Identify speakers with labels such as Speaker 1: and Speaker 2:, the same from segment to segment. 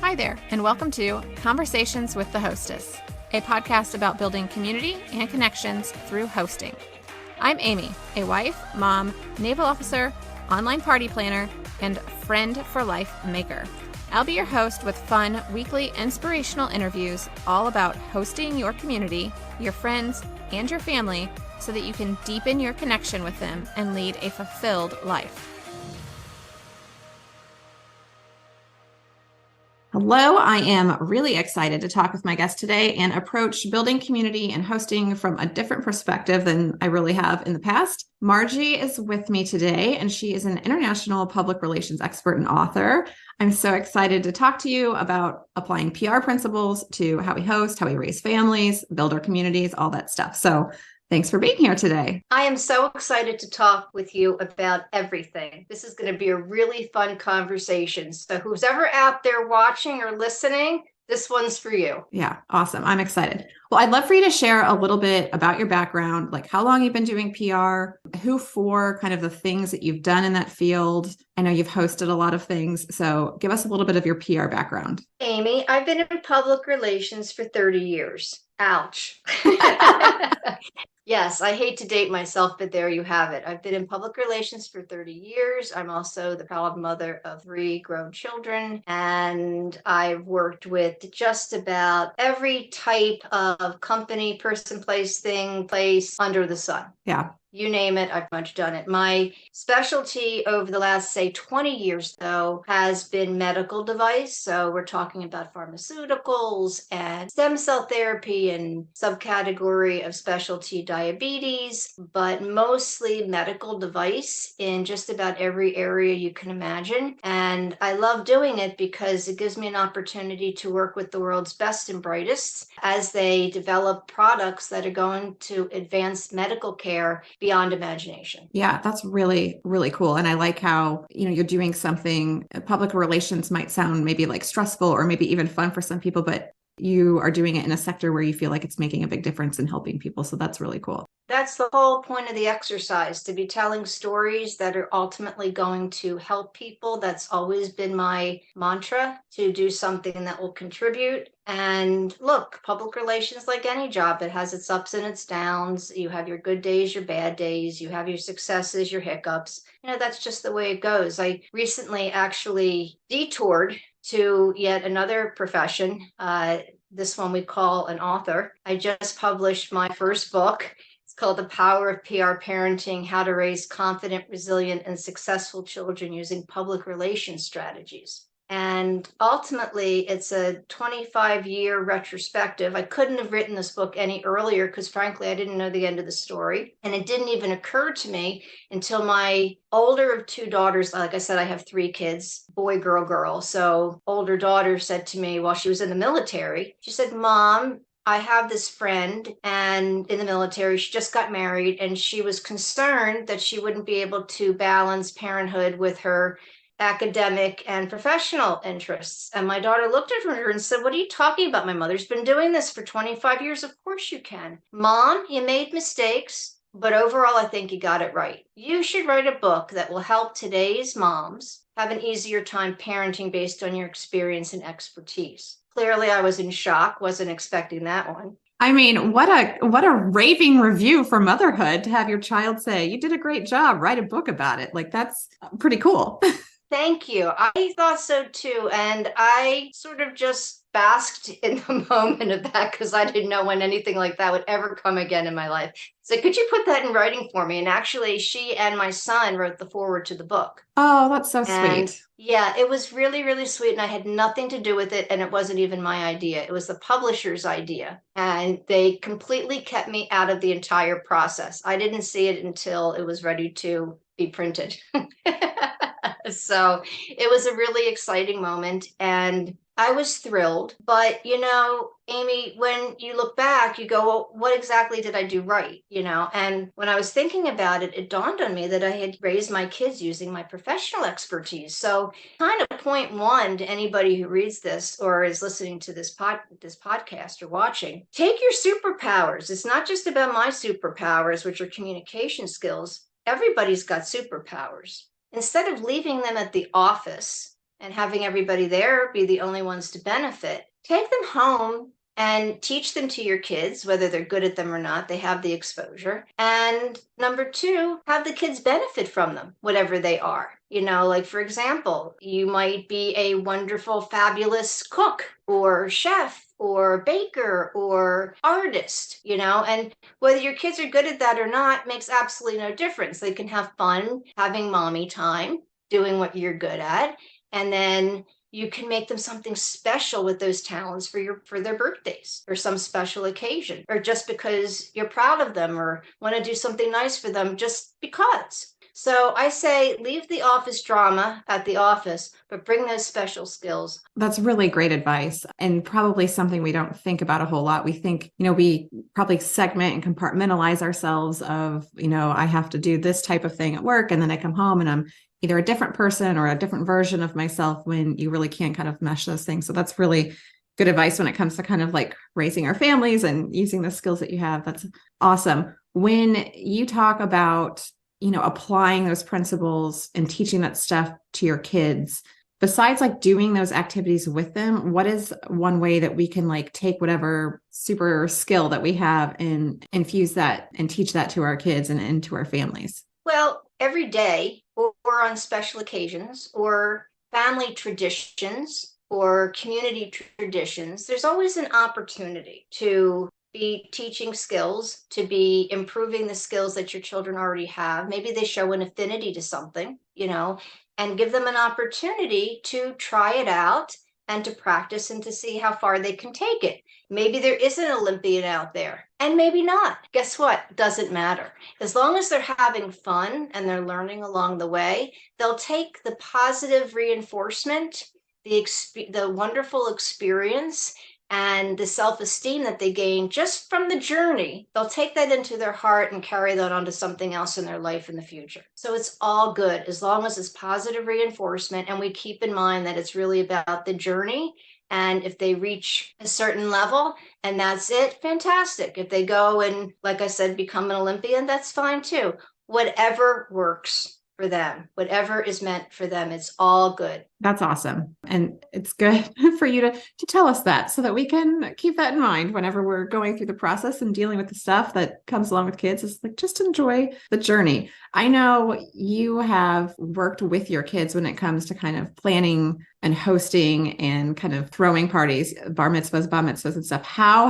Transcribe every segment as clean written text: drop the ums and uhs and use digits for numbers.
Speaker 1: Hi there, and welcome to Conversations with the Hostess, a podcast about building community and connections through hosting. I'm Amy, a wife, mom, naval officer, online party planner, and friend for life maker. I'll be your host with fun, weekly inspirational interviews all about hosting your community, your friends, and your family so that you can deepen your connection with them and lead a fulfilled life. Hello, I am really excited to talk with my guest today and approach building community and hosting from a different perspective than I really have in the past. Marjie is with me today, and she is an international public relations expert and author. I'm so excited to talk to you about applying PR principles to how we host, how we raise families, build our communities, all that stuff. So thanks for being here today.
Speaker 2: I am so excited to talk with you about everything. This is going to be a really fun conversation. So who's ever out there watching or listening, this one's for you.
Speaker 1: Yeah, awesome. I'm excited. Well, I'd love for you to share a little bit about your background, like how long you've been doing PR, who for, kind of the things that you've done in that field. I know you've hosted a lot of things, so give us a little bit of your PR background.
Speaker 2: Amy, I've been in public relations for 30 years. Ouch. Yes, I hate to date myself, but there you have it. I've been in public relations for 30 years. I'm also the proud mother of 3 grown children, and I've worked with just about every type of company, person, place, thing, place under the sun.
Speaker 1: Yeah.
Speaker 2: You name it, I've much done it. My specialty over the last, say, 20 years, though, has been medical device. So we're talking about pharmaceuticals and stem cell therapy and subcategory of specialty diabetes, but mostly medical device in just about every area you can imagine. And I love doing it because it gives me an opportunity to work with the world's best and brightest as they develop products that are going to advance medical care beyond imagination.
Speaker 1: Yeah, that's really, really cool. And I like how, you're doing something, public relations might sound maybe like stressful or maybe even fun for some people, but you are doing it in a sector where you feel like it's making a big difference in helping people. So that's really cool.
Speaker 2: That's the whole point of the exercise, to be telling stories that are ultimately going to help people. That's always been my mantra, to do something that will contribute. And look, public relations, like any job, it has its ups and its downs. You have your good days, your bad days, you have your successes, your hiccups. That's just the way it goes. I recently actually detoured to yet another profession. This one we call an author. I just published my first book. It's called The Power of PR Parenting: How to Raise Confident, Resilient, and Successful Children Using Public Relations Strategies. And ultimately, it's a 25-year retrospective. I couldn't have written this book any earlier because, frankly, I didn't know the end of the story. And it didn't even occur to me until my older of 2 daughters, like I said, I have 3 kids, boy, girl, girl. So older daughter said to me while she was in the military, she said, "Mom, I have this friend and in the military, she just got married, and she was concerned that she wouldn't be able to balance parenthood with her academic and professional interests." And my daughter looked at her and said, "What are you talking about? My mother's been doing this for 25 years. Of course you can. Mom, you made mistakes, but overall, I think you got it right. You should write a book that will help today's moms have an easier time parenting based on your experience and expertise." Clearly, I was in shock, wasn't expecting that one.
Speaker 1: I mean, what a raving review for motherhood to have your child say, "You did a great job, write a book about it." Like, that's pretty cool.
Speaker 2: Thank you. I thought so too. And I sort of just basked in the moment of that because I didn't know when anything like that would ever come again in my life. So could you put that in writing for me? And actually, she and my son wrote the foreword to the book.
Speaker 1: Oh, that's so sweet.
Speaker 2: Yeah, it was really, really sweet. And I had nothing to do with it. And it wasn't even my idea. It was the publisher's idea. And they completely kept me out of the entire process. I didn't see it until it was ready to be printed. So it was a really exciting moment and I was thrilled. But, Amy, when you look back, you go, well, what exactly did I do right? And when I was thinking about it, it dawned on me that I had raised my kids using my professional expertise. So kind of point one to anybody who reads this or is listening to this podcast or watching, take your superpowers. It's not just about my superpowers, which are communication skills. Everybody's got superpowers. Instead of leaving them at the office and having everybody there be the only ones to benefit. Take them home and teach them to your kids, whether they're good at them or not, they have the exposure. And number two, have the kids benefit from them, whatever they are. Like for example, you might be a wonderful, fabulous cook or chef or baker or artist, and whether your kids are good at that or not makes absolutely no difference. They can have fun having mommy time, doing what you're good at. And then you can make them something special with those talents for their birthdays or some special occasion, or just because you're proud of them or want to do something nice for them just because. So I say leave the office drama at the office, but bring those special skills.
Speaker 3: That's really great advice, and probably something we don't think about a whole lot. We think, we probably segment and compartmentalize ourselves of, I have to do this type of thing at work, and then I come home and I'm either a different person or a different version of myself, when you really can't kind of mesh those things. So that's really good advice when it comes to kind of like raising our families and using the skills that you have. That's awesome. When you talk about, applying those principles and teaching that stuff to your kids, besides like doing those activities with them, what is one way that we can like take whatever super skill that we have and infuse that and teach that to our kids and to our families?
Speaker 2: Well, every day or on special occasions or family traditions or community traditions, there's always an opportunity to be teaching skills, to be improving the skills that your children already have. Maybe they show an affinity to something, and give them an opportunity to try it out and to practice and to see how far they can take it. Maybe there is an Olympian out there, and maybe not. Guess what? Doesn't matter. As long as they're having fun and they're learning along the way, they'll take the positive reinforcement, the wonderful experience, and the self-esteem that they gain just from the journey. They'll take that into their heart and carry that onto something else in their life in the future. So it's all good as long as it's positive reinforcement, and we keep in mind that it's really about the journey. And if they reach a certain level and that's it, fantastic. If they go and, like I said, become an Olympian, that's fine too. Whatever works for them, whatever is meant for them, it's all good.
Speaker 3: That's awesome. And it's good for you to tell us that so that we can keep that in mind whenever we're going through the process and dealing with the stuff that comes along with kids. It's like, just enjoy the journey. I know you have worked with your kids when it comes to kind of planning and hosting and kind of throwing parties, bar mitzvahs, bat mitzvahs and stuff. How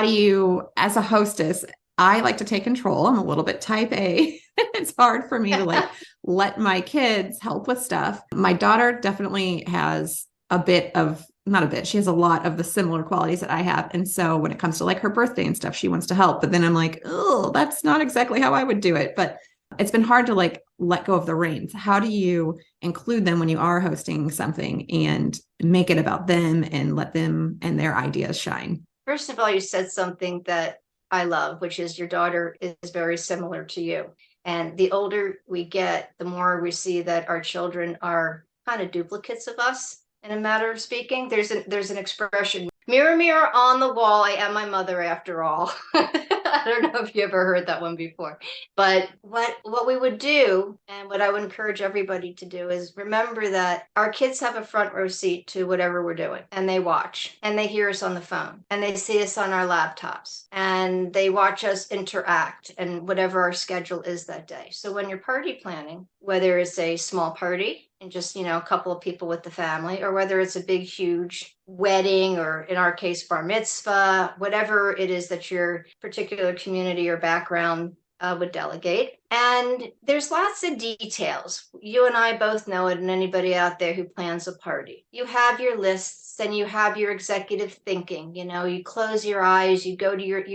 Speaker 3: do you, as a hostess, I like to take control. I'm a little bit type A. It's hard for me to let my kids help with stuff. My daughter definitely has she has a lot of the similar qualities that I have. And so when it comes to like her birthday and stuff, she wants to help. But then I'm like, oh, that's not exactly how I would do it. But it's been hard to like let go of the reins. How do you include them when you are hosting something and make it about them and let them and their ideas shine?
Speaker 2: First of all, you said something that I love, which is your daughter is very similar to you. And the older we get, the more we see that our children are kind of duplicates of us, in a matter of speaking. There's an expression, mirror, mirror on the wall, I am my mother after all. I don't know if you ever heard that one before. But what we would do, and what I would encourage everybody to do, is remember that our kids have a front row seat to whatever we're doing. And they watch, and they hear us on the phone, and they see us on our laptops, and they watch us interact and whatever our schedule is that day. So when you're party planning, whether it's a small party and just, a couple of people with the family, or whether it's a big, huge wedding, or in our case, bar mitzvah, whatever it is that your particular community or background would delegate. And there's lots of details. You and I both know it, and anybody out there who plans a party. You have your lists and you have your executive thinking. You close your eyes, you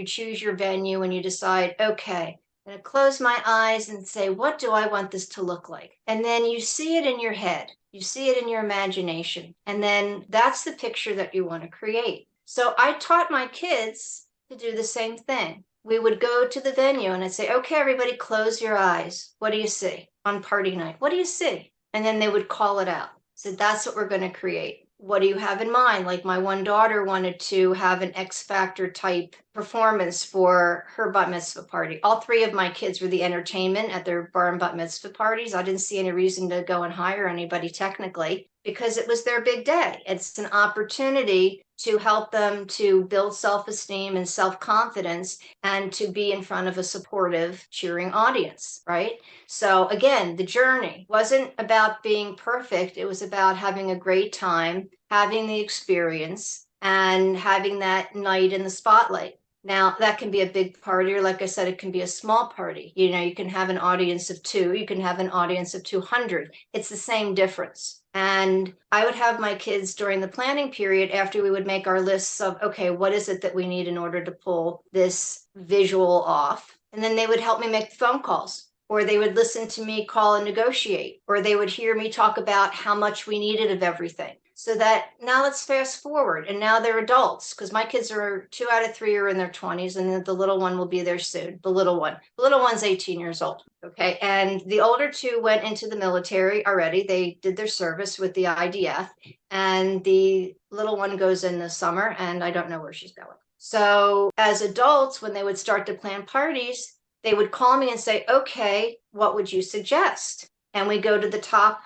Speaker 2: choose your venue, and you decide, okay, I'm going to close my eyes and say, what do I want this to look like? And then you see it in your head. You see it in your imagination. And then that's the picture that you want to create. So I taught my kids to do the same thing. We would go to the venue and I'd say, okay, everybody close your eyes. What do you see on party night? What do you see? And then they would call it out. So that's what we're going to create. what do you have in mind? Like my one daughter wanted to have an X Factor type performance for her bat mitzvah party. All three of my kids were the entertainment at their bar and bat mitzvah parties. I didn't see any reason to go and hire anybody technically because it was their big day. It's an opportunity to help them to build self-esteem and self-confidence and to be in front of a supportive, cheering audience, right? So again, the journey wasn't about being perfect. It was about having a great time, having the experience, and having that night in the spotlight. Now, that can be a big party, or like I said, it can be a small party. You know, you can have an audience of 2, you can have an audience of 200. It's the same difference. And I would have my kids during the planning period after we would make our lists of, okay, what is it that we need in order to pull this visual off? And then they would help me make phone calls, or they would listen to me call and negotiate, or they would hear me talk about how much we needed of everything. So that now let's fast forward, and now they're adults, because my kids are 2 out of 3 are in their 20s, and the little one will be there soon. The little one's 18 years old. Okay. And the older 2 went into the military already. They did their service with the IDF, and the little one goes in this summer, and I don't know where she's going. So as adults, when they would start to plan parties, they would call me and say, okay, what would you suggest? And we go to the top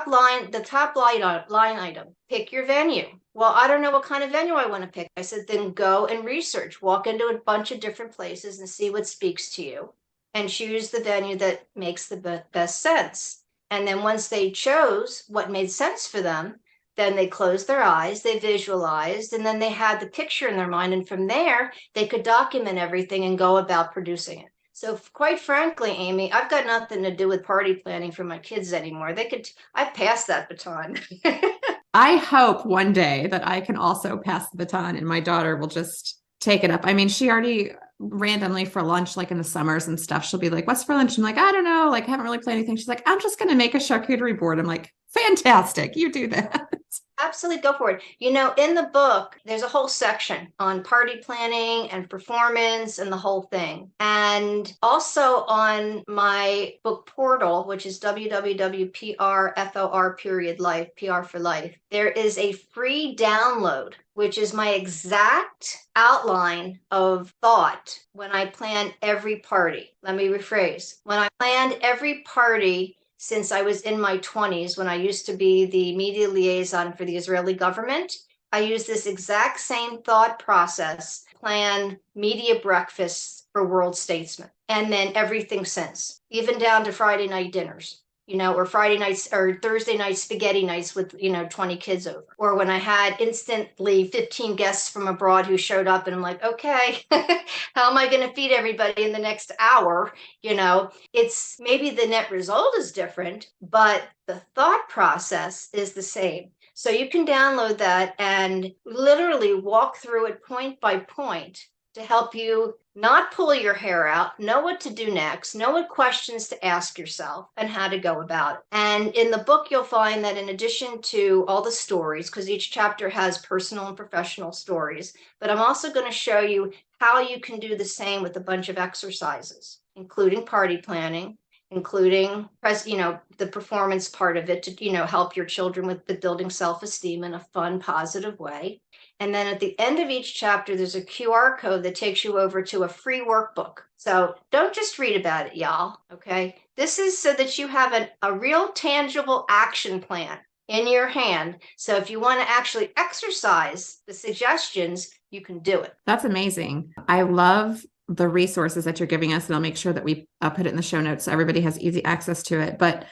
Speaker 2: line item, pick your venue. Well, I don't know what kind of venue I want to pick. I said, then go and research, walk into a bunch of different places and see what speaks to you and choose the venue that makes the best sense. And then once they chose what made sense for them, then they closed their eyes, they visualized, and then they had the picture in their mind. And from there, they could document everything and go about producing it. So quite frankly, Amy, I've got nothing to do with party planning for my kids anymore. I've passed that baton.
Speaker 3: I hope one day that I can also pass the baton and my daughter will just take it up. I mean, she already randomly for lunch, like in the summers and stuff, she'll be like, what's for lunch? I'm like, I don't know. Like, I haven't really planned anything. She's like, I'm just going to make a charcuterie board. I'm like, fantastic. You do that.
Speaker 2: Absolutely, go for it. You know, in the book, there's a whole section on party planning and performance and the whole thing. And also on my book portal, which is www.prfor.life, PR for life, there is a free download, which is my exact outline of thought when I plan every party. Let me rephrase. When I planned every party since I was in my 20s, when I used to be the media liaison for the Israeli government, I used this exact same thought process, plan media breakfasts for world statesmen, and then everything since, even down to Friday night dinners, you know, or Friday nights or Thursday night spaghetti nights with, 20 kids over. Or when I had instantly 15 guests from abroad who showed up and I'm like, okay, how am I going to feed everybody in the next hour? It's maybe the net result is different, but the thought process is the same. So you can download that and literally walk through it point by point to help you not pull your hair out, know what to do next, know what questions to ask yourself and how to go about it. And in the book, you'll find that in addition to all the stories, because each chapter has personal and professional stories, but I'm also going to show you how you can do the same with a bunch of exercises, including party planning, including the performance part of it to help your children with building self-esteem in a fun, positive way. And then at the end of each chapter, there's a QR code that takes you over to a free workbook. So don't just read about it, y'all. Okay. This is so that you have a real tangible action plan in your hand. So if you want to actually exercise the suggestions, you can do it.
Speaker 3: That's amazing. I love the resources that you're giving us, and I'll make sure that we put it in the show notes so everybody has easy access to it. But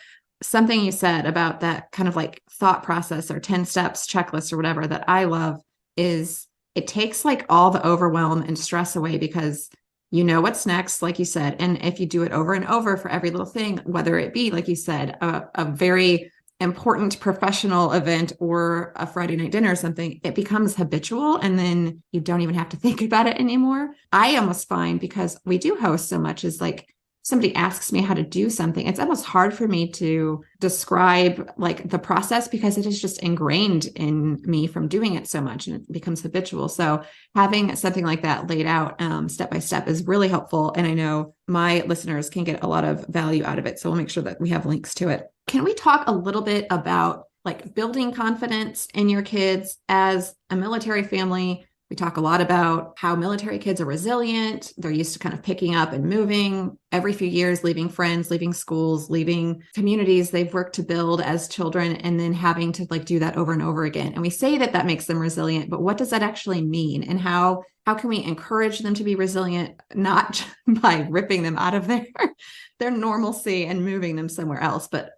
Speaker 3: something you said about that kind of like thought process or 10 steps checklist or whatever that I love is it takes like all the overwhelm and stress away because you know what's next, like you said. And if you do it over and over for every little thing, whether it be, like you said, a very important professional event or a Friday night dinner or something, it becomes habitual and then you don't even have to think about it anymore. I almost find, because we do host so much, is like somebody asks me how to do something, it's almost hard for me to describe like the process because it is just ingrained in me from doing it so much and it becomes habitual. So having something like that laid out step by step is really helpful. And I know my listeners can get a lot of value out of it. So we'll make sure that we have links to it. Can we talk a little bit about like building confidence in your kids as a military family. We talk a lot about how military kids are resilient. They're used to kind of picking up and moving every few years, leaving friends, leaving schools, leaving communities they've worked to build as children, and then having to like do that over and over again. And we say that that makes them resilient, but what does that actually mean? And how can we encourage them to be resilient, not by ripping them out of their normalcy and moving them somewhere else, but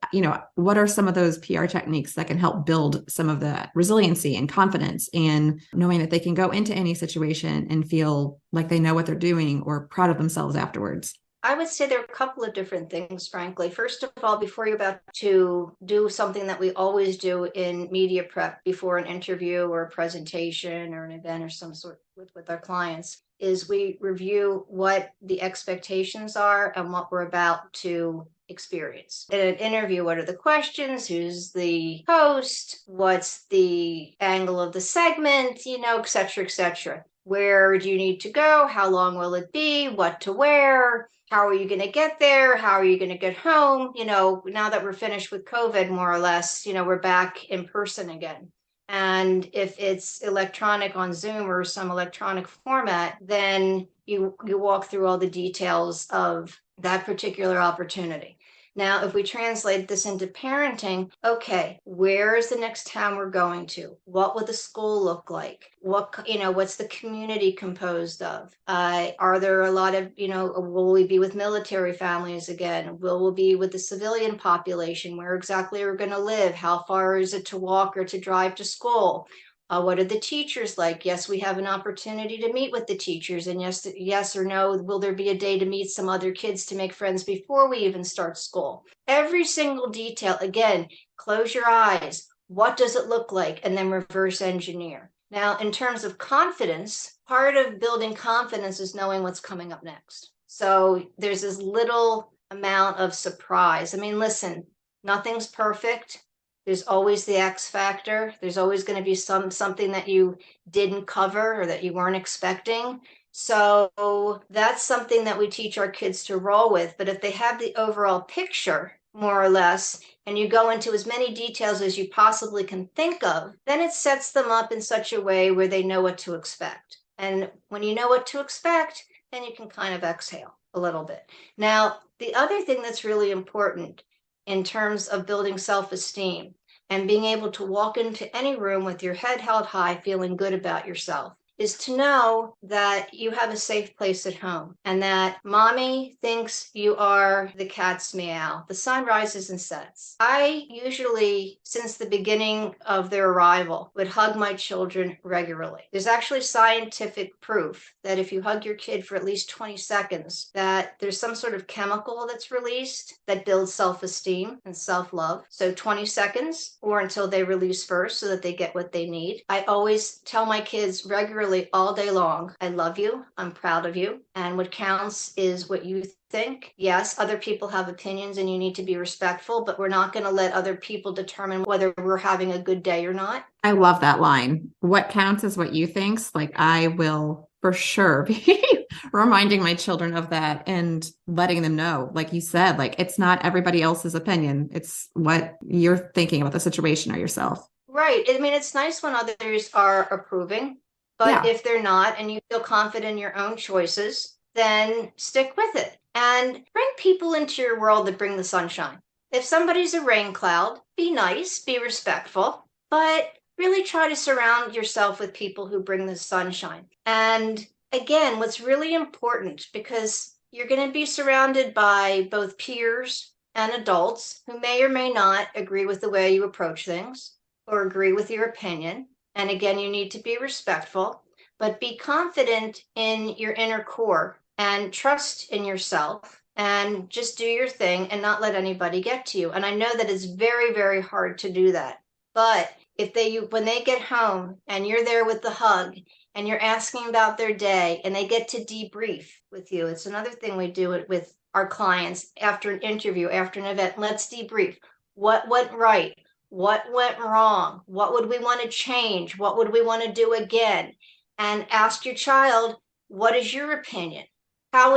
Speaker 3: what are some of those PR techniques that can help build some of that resiliency and confidence and knowing that they can go into any situation and feel like they know what they're doing or proud of themselves afterwards?
Speaker 2: I would say there are a couple of different things, frankly. First of all, before you're about to do something that we always do in media prep before an interview or a presentation or an event or some sort with our clients, is we review what the expectations are and what we're about to experience. In an interview, what are the questions? Who's the host? What's the angle of the segment? Et cetera, et cetera. Where do you need to go? How long will it be? What to wear? How are you going to get there? How are you going to get home? Now that we're finished with COVID, more or less, we're back in person again. And if it's electronic on Zoom or some electronic format, then you walk through all the details of that particular opportunity. Now, if we translate this into parenting, okay, where is the next town we're going to? What will the school look like? What's the community composed of? Are there a lot of, will we be with military families again? Will we be with the civilian population? Where exactly are we going to live? How far is it to walk or to drive to school? What are the teachers like? Yes, we have an opportunity to meet with the teachers. And yes or no, will there be a day to meet some other kids to make friends before we even start school? Every single detail, again, close your eyes. What does it look like? And then reverse engineer. Now, in terms of confidence, part of building confidence is knowing what's coming up next. So there's this little amount of surprise. I mean, listen, nothing's perfect. There's always the X factor. There's always going to be something that you didn't cover or that you weren't expecting. So that's something that we teach our kids to roll with. But if they have the overall picture, more or less, and you go into as many details as you possibly can think of, then it sets them up in such a way where they know what to expect. And when you know what to expect, then you can kind of exhale a little bit. Now, the other thing that's really important in terms of building self-esteem and being able to walk into any room with your head held high, feeling good about yourself, is to know that you have a safe place at home and that mommy thinks you are the cat's meow. The sun rises and sets. I usually, since the beginning of their arrival, would hug my children regularly. There's actually scientific proof that if you hug your kid for at least 20 seconds, that there's some sort of chemical that's released that builds self-esteem and self-love. So 20 seconds or until they release first so that they get what they need. I always tell my kids regularly all day long, I love you, I'm proud of you, and what counts is what you think. Yes, other people have opinions and you need to be respectful, but we're not going to let other people determine whether we're having a good day or not.
Speaker 3: I love that line. What counts is what you think. Like, I will for sure be reminding my children of that and letting them know, like you said, like it's not everybody else's opinion. It's what you're thinking about the situation or yourself.
Speaker 2: Right. I mean, it's nice when others are approving. But if they're not and you feel confident in your own choices, then stick with it and bring people into your world that bring the sunshine. If somebody's a rain cloud, be nice, be respectful, but really try to surround yourself with people who bring the sunshine. And again, what's really important, because you're going to be surrounded by both peers and adults who may or may not agree with the way you approach things or agree with your opinion. And again, you need to be respectful, but be confident in your inner core and trust in yourself and just do your thing and not let anybody get to you. And I know that it's very, very hard to do that. But when they get home and you're there with the hug and you're asking about their day and they get to debrief with you, it's another thing we do it with our clients after an interview, after an event. Let's debrief. What went right? What went wrong? What would we want to change? What would we want to do again? And ask your child, what is your opinion? What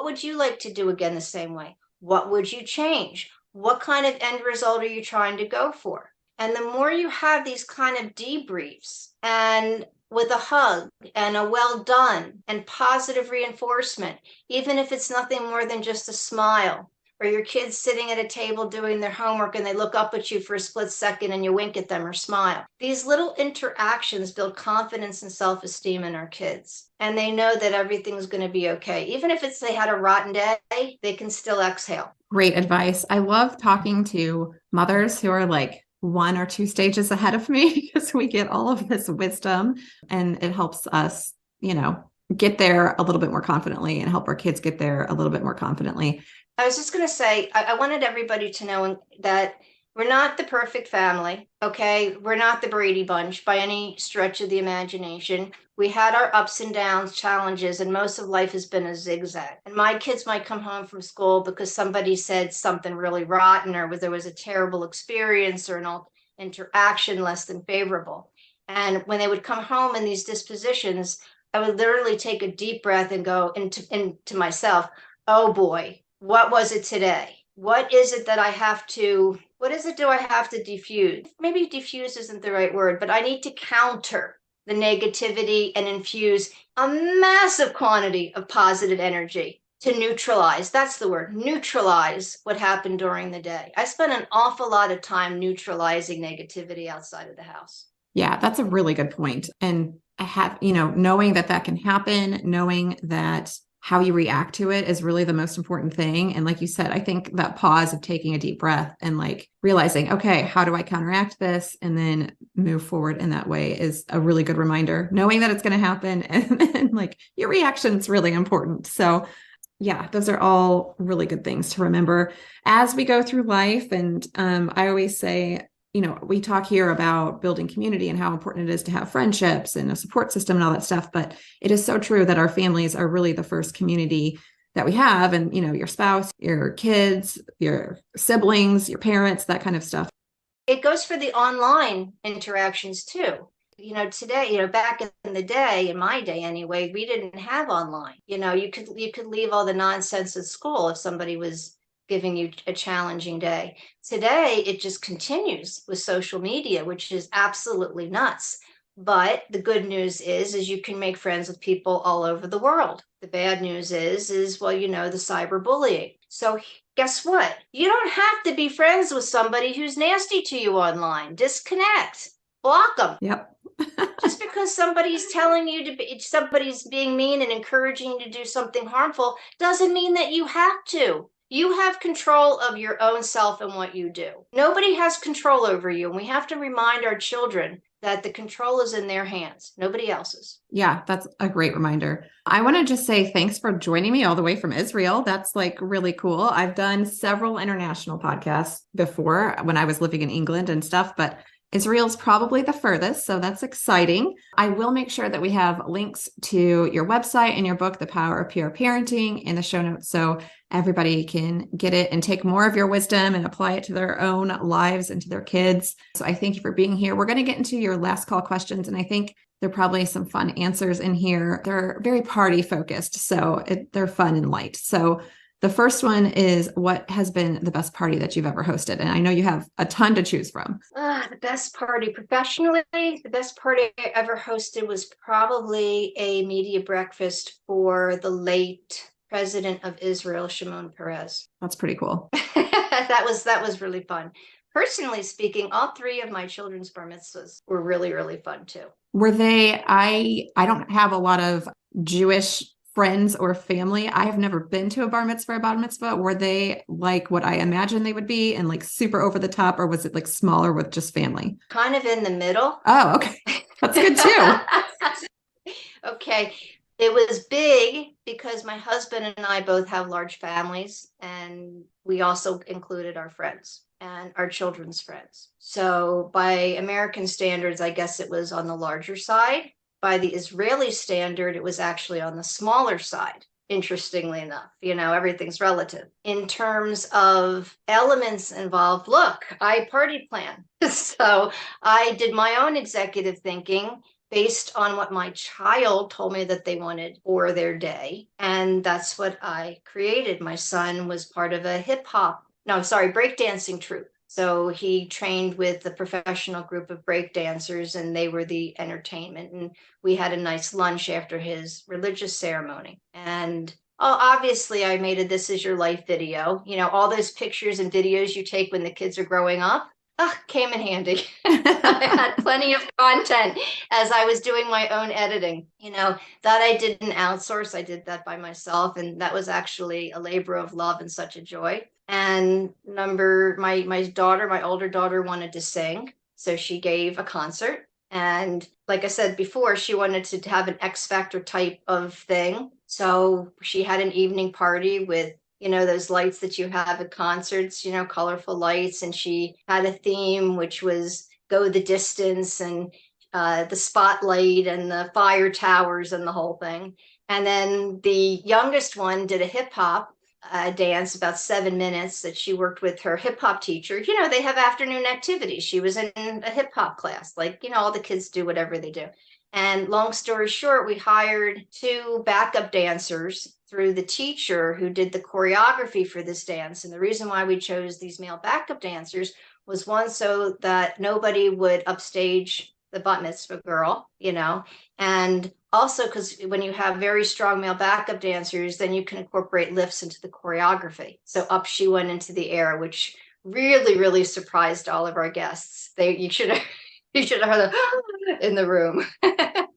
Speaker 2: would you like to do again the same way? What would you change? What kind of end result are you trying to go for? And the more you have these kind of debriefs and with a hug and a well done and positive reinforcement, even if it's nothing more than just a smile, or your kids sitting at a table doing their homework and they look up at you for a split second and you wink at them or smile. These little interactions build confidence and self-esteem in our kids. And they know that everything's going to be okay. Even if it's they had a rotten day, they can still exhale.
Speaker 3: Great advice. I love talking to mothers who are like 1 or 2 stages ahead of me because we get all of this wisdom and it helps us, get there a little bit more confidently and help our kids get there a little bit more confidently.
Speaker 2: I was just going to say, I wanted everybody to know that we're not the perfect family, okay? We're not the Brady Bunch by any stretch of the imagination. We had our ups and downs, challenges, and most of life has been a zigzag. And my kids might come home from school because somebody said something really rotten, or there was a terrible experience or an interaction less than favorable. And when they would come home in these dispositions, I would literally take a deep breath and go into myself, oh boy, what was it today? What is it that I have to, what is it do I have to diffuse? Maybe diffuse isn't the right word, but I need to counter the negativity and infuse a massive quantity of positive energy to neutralize. That's the word, neutralize what happened during the day. I spent an awful lot of time neutralizing negativity outside of the house.
Speaker 3: Yeah, that's a really good point. And I have, knowing that can happen, knowing that how you react to it is really the most important thing. And like you said, I think that pause of taking a deep breath and like realizing, okay, how do I counteract this? And then move forward in that way is a really good reminder, knowing that it's going to happen and like your reaction is really important. So yeah, those are all really good things to remember as we go through life. And I always say, we talk here about building community and how important it is to have friendships and a support system and all that stuff. But it is so true that our families are really the first community that we have. And, your spouse, your kids, your siblings, your parents, that kind of stuff.
Speaker 2: It goes for the online interactions too. Today, back in the day, in my day anyway, we didn't have online. You could leave all the nonsense at school if somebody was giving you a challenging day. Today, it just continues with social media, which is absolutely nuts. But the good news is you can make friends with people all over the world. The bad news is well, the cyberbullying. So guess what? You don't have to be friends with somebody who's nasty to you online. Disconnect, block them.
Speaker 3: Yep.
Speaker 2: Just because somebody's telling you somebody's being mean and encouraging you to do something harmful doesn't mean that you have to. You have control of your own self and what you do. Nobody has control over you. And we have to remind our children that the control is in their hands, nobody else's.
Speaker 3: Yeah, that's a great reminder. I want to just say thanks for joining me all the way from Israel. That's like really cool. I've done several international podcasts before when I was living in England and stuff, but Israel's probably the furthest, so that's exciting. I will make sure that we have links to your website and your book, The Power of Peer Parenting, in the show notes so everybody can get it and take more of your wisdom and apply it to their own lives and to their kids. So I thank you for being here. We're going to get into your last call questions, and I think there are probably some fun answers in here. They're very party focused, so they're fun and light. So the first one is, what has been the best party that you've ever hosted? And I know you have a ton to choose from.
Speaker 2: The best party professionally, the best party I ever hosted was probably a media breakfast for the late president of Israel, Shimon Peres.
Speaker 3: That's pretty cool.
Speaker 2: That was really fun. Personally speaking, all 3 of my children's bar mitzvahs were really, really fun too.
Speaker 3: Were they, I don't have a lot of Jewish friends or family. I have never been to a bar mitzvah or bat mitzvah. Were they like what I imagine they would be and like super over the top, or was it like smaller with just family?
Speaker 2: Kind of in the middle.
Speaker 3: Oh, okay. That's good too.
Speaker 2: Okay. It was big because my husband and I both have large families, and we also included our friends and our children's friends. So by American standards, I guess it was on the larger side. By the Israeli standard, it was actually on the smaller side, interestingly enough. Everything's relative. In terms of elements involved, look, I party plan. So I did my own executive thinking based on what my child told me that they wanted for their day. And that's what I created. My son was part of a breakdancing troupe. So he trained with a professional group of break dancers, and they were the entertainment. And we had a nice lunch after his religious ceremony. And obviously, I made a This Is Your Life video. All those pictures and videos you take when the kids are growing up. Came in handy. I had plenty of content as I was doing my own editing. That I didn't outsource. I did that by myself. And that was actually a labor of love and such a joy. And my older daughter wanted to sing. So she gave a concert. And like I said before, she wanted to have an X Factor type of thing. So she had an evening party with those lights that you have at concerts, colorful lights. And she had a theme, which was Go the Distance, and the spotlight and the fire towers and the whole thing. And then the youngest one did a hip hop dance, about 7 minutes, that she worked with her hip hop teacher. They have afternoon activities. She was in a hip hop class, like, all the kids do whatever they do. And long story short, we hired 2 backup dancers through the teacher who did the choreography for this dance. And the reason why we chose these male backup dancers was, one, so that nobody would upstage the bat mitzvah girl, and also because when you have very strong male backup dancers, then you can incorporate lifts into the choreography. So up she went into the air, which really, really surprised all of our guests. You should have heard them in the room.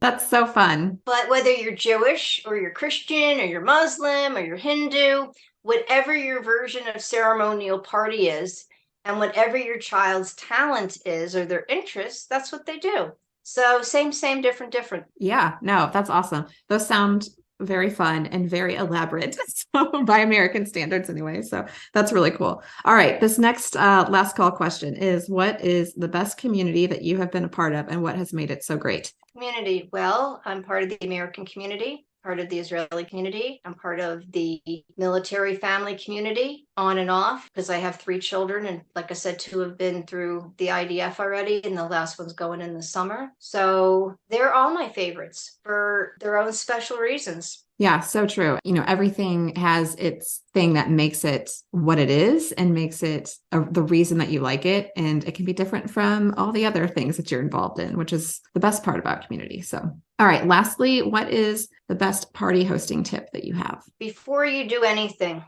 Speaker 3: That's so fun.
Speaker 2: But whether you're Jewish or you're Christian or you're Muslim or you're Hindu, whatever your version of ceremonial party is, and whatever your child's talent is or their interests, that's what they do. So same, different.
Speaker 3: Yeah, no, that's awesome. Those sound very fun and very elaborate, so by American standards anyway. So that's really cool. All right, this next last call question is, what is the best community that you have been a part of, and what has made it so great?
Speaker 2: Community. Well, I'm part of the American community, part of the Israeli community. I'm part of the military family community, on and off, because I have 3 children. And like I said, 2 have been through the IDF already, and the last one's going in the summer. So they're all my favorites for their own special reasons.
Speaker 3: Yeah, so true. Everything has its thing that makes it what it is and makes it the reason that you like it. And it can be different from all the other things that you're involved in, which is the best part about community. So, all right, lastly, what is the best party hosting tip that you have?
Speaker 2: Before you do anything,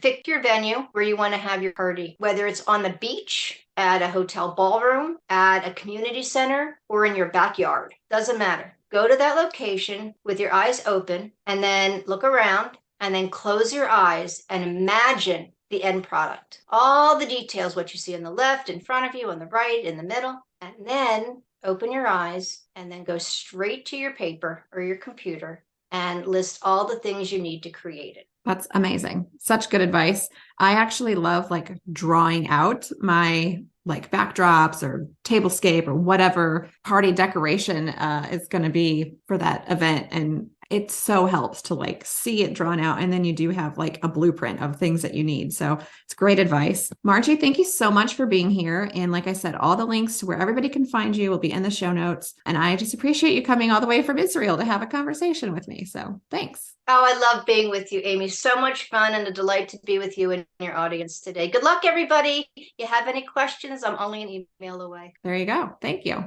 Speaker 2: pick your venue where you want to have your party, whether it's on the beach, at a hotel ballroom, at a community center, or in your backyard. Doesn't matter. Go to that location with your eyes open, and then look around, and then close your eyes and imagine the end product. All the details, what you see on the left, in front of you, on the right, in the middle, and then open your eyes and then go straight to your paper or your computer and list all the things you need to create it.
Speaker 3: That's amazing. Such good advice. I actually love drawing out my backdrops or tablescape or whatever party decoration is going to be for that event. And it so helps to see it drawn out. And then you do have a blueprint of things that you need. So it's great advice. Marjie, thank you so much for being here. And like I said, all the links to where everybody can find you will be in the show notes. And I just appreciate you coming all the way from Israel to have a conversation with me. So thanks.
Speaker 2: Oh, I love being with you, Amy. So much fun and a delight to be with you and your audience today. Good luck, everybody. If you have any questions, I'm only an email away.
Speaker 3: There you go. Thank you.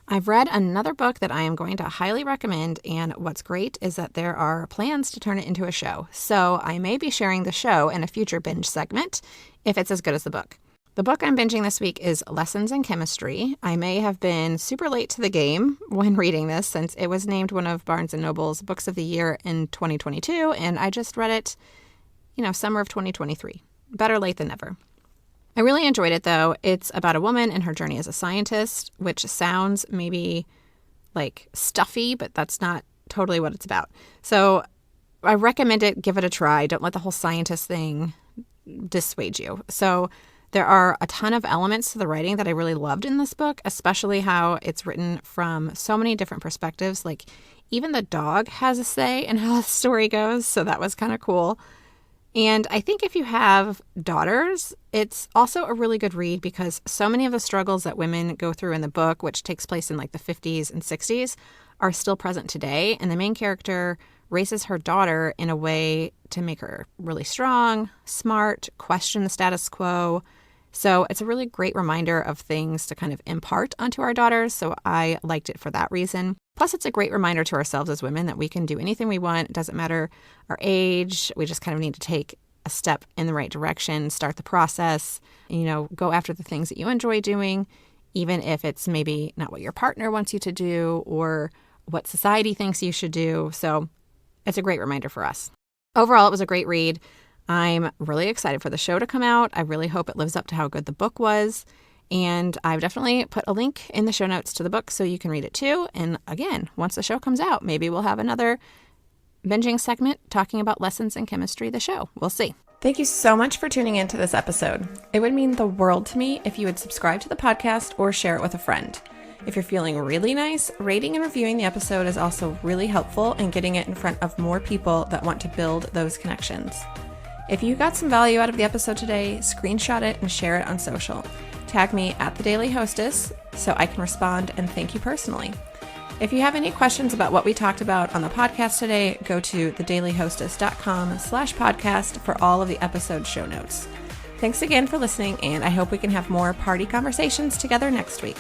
Speaker 1: I've read another book that I am going to highly recommend, and what's great is that there are plans to turn it into a show. So I may be sharing the show in a future binge segment if it's as good as the book. The book I'm binging this week is Lessons in Chemistry. I may have been super late to the game when reading this, since it was named one of Barnes & Noble's Books of the Year in 2022, and I just read it, summer of 2023. Better late than never. I really enjoyed it, though. It's about a woman and her journey as a scientist, which sounds maybe stuffy, but that's not totally what it's about. So I recommend it. Give it a try. Don't let the whole scientist thing dissuade you. So there are a ton of elements to the writing that I really loved in this book, especially how it's written from so many different perspectives. Even the dog has a say in how the story goes. So that was kind of cool. And I think if you have daughters, it's also a really good read because so many of the struggles that women go through in the book, which takes place in the 50s and 60s, are still present today. And the main character raises her daughter in a way to make her really strong, smart, question the status quo. So it's a really great reminder of things to kind of impart onto our daughters. So I liked it for that reason. Plus, it's a great reminder to ourselves as women that we can do anything we want. It doesn't matter our age. We just kind of need to take a step in the right direction, start the process, go after the things that you enjoy doing, even if it's maybe not what your partner wants you to do or what society thinks you should do. So it's a great reminder for us. Overall, it was a great read. I'm really excited for the show to come out. I really hope it lives up to how good the book was. And I've definitely put a link in the show notes to the book so you can read it too. And again, once the show comes out, maybe we'll have another binging segment talking about lessons in chemistry, the show. We'll see. Thank you so much for tuning into this episode. It would mean the world to me if you would subscribe to the podcast or share it with a friend. If you're feeling really nice, rating and reviewing the episode is also really helpful in getting it in front of more people that want to build those connections. If you got some value out of the episode today, screenshot it and share it on social. Tag me at The Daily Hostess so I can respond and thank you personally. If you have any questions about what we talked about on the podcast today, go to thedailyhostess.com/podcast for all of the episode show notes. Thanks again for listening, and I hope we can have more party conversations together next week.